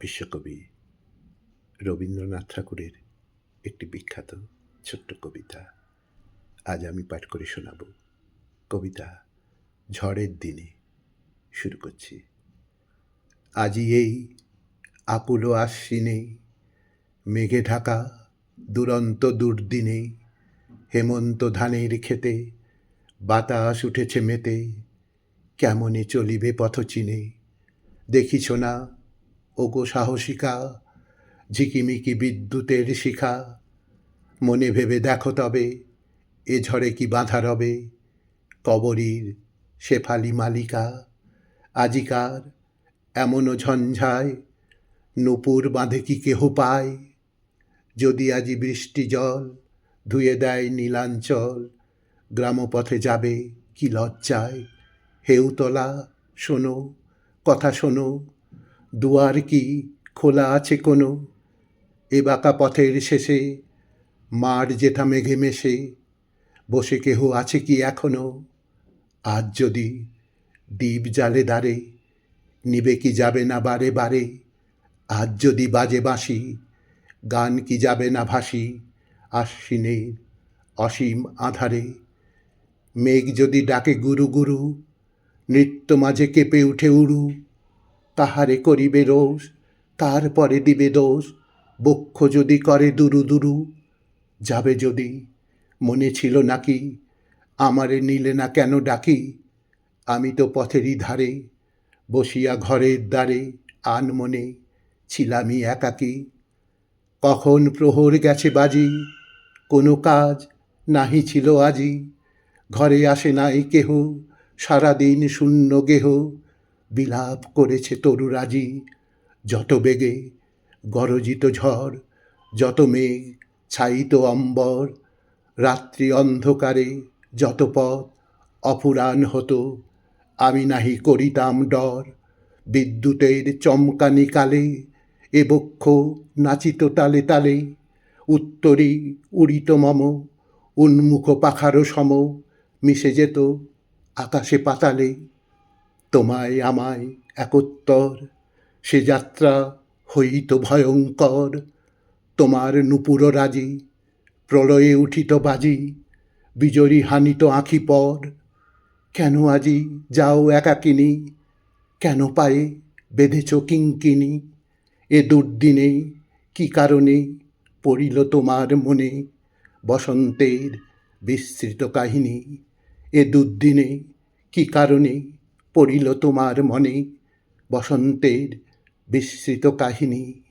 বিশ্বকবি রবীন্দ্রনাথ ঠাকুরের একটি বিখ্যাত ছোট্ট কবিতা আজ আমি পাঠ করে শোনাব। কবিতা ঝড়ের দিনে। শুরু করছি। আজি এই আকুল আশ্বিনে, মেঘে ঢাকা দুরন্ত দুর্দিনে, হেমন্ত ধানের খেতে বাতাস উঠেছে মেতে, কেমনে চলিবে পথ চিনে। দেখিছ না ওগো সাহসিকা, ঝিকিমিকি বিদ্যুতের শিখা, মনে ভেবে দেখো তবে এ ঝড়ে কি বাঁধা রবে। কবরীর শেফালি মালিকা আজিকার এমনও ঝঞ্ঝায়, নূপুর বাঁধে কি কেহ পায়। যদি আজি বৃষ্টি জল ধুয়ে দেয় নীলাঞ্চল, গ্রামপথে যাবে কি লজ্জায়। হেউতলা শোনো, কথা শোনো, দুয়ার কি খোলা আছে কোনো। এ বাঁকা পথের শেষে মার জেঠা মেঘে মেশে, বসে কেহ আছে কি এখনো। আজ যদি দ্বীপ জালে দ্বারে, নিবে কি যাবে না বারে বারে। আজ যদি বাজে বাঁশি, গান কি যাবে না ভাসি। আশ্বিনের অসীম আধারে মেঘ যদি ডাকে গুরু গুরু, নৃত্য মাঝে কেঁপে উঠে উড়ু। তাহারে করিবে রোষ, তারপরে দিবে দোষ, বক্ষ যদি করে দুরু দুরু। যাবে যদি, মনে ছিল নাকি আমারে নিলে না কেন ডাকি। আমি তো পথেরই ধারে বসিয়া ঘরের দ্বারে আনমনে ছিলামই একাকী। কখন প্রহর গেছে বাজি, কোনো কাজ নাহি ছিল আজি। ঘরে আসে নাই কেহ, সারাদিন শূন্য গেহ, বিলাপ করেছে তরুরাজি। যত বেগে গরজিত ঝড়, যত মেঘ ছাইত অম্বর, রাত্রি অন্ধকারে যত পথ অফুরান হতো, আমি নাহি করিতাম ডর। বিদ্যুতের চমকানি কালে এ বক্ষ নাচিত তালে তালে, উত্তরী উড়িত মম উন্মুখ পাখারো সম, মিশে যেত আকাশে পাতালে। তোমায় আমায় একোত্তর, সে যাত্রা হইত ভয়ঙ্কর। তোমার নূপুর রাজি প্রলয়ে উঠিত বাজি, বিজরি হানিত আঁখি পর। কেন আজি যাও একাকিনী, কেন পায়ে বেঁধেছ কিঙ্কিনি। এ দুর্দিনে কি কারণে পড়িল তোমার মনে বসন্তের বিস্তৃত কাহিনী। এ দুর্দিনে কি কারণে পড়িল তোমার মনে বসন্তের বিস্তৃত কাহিনী।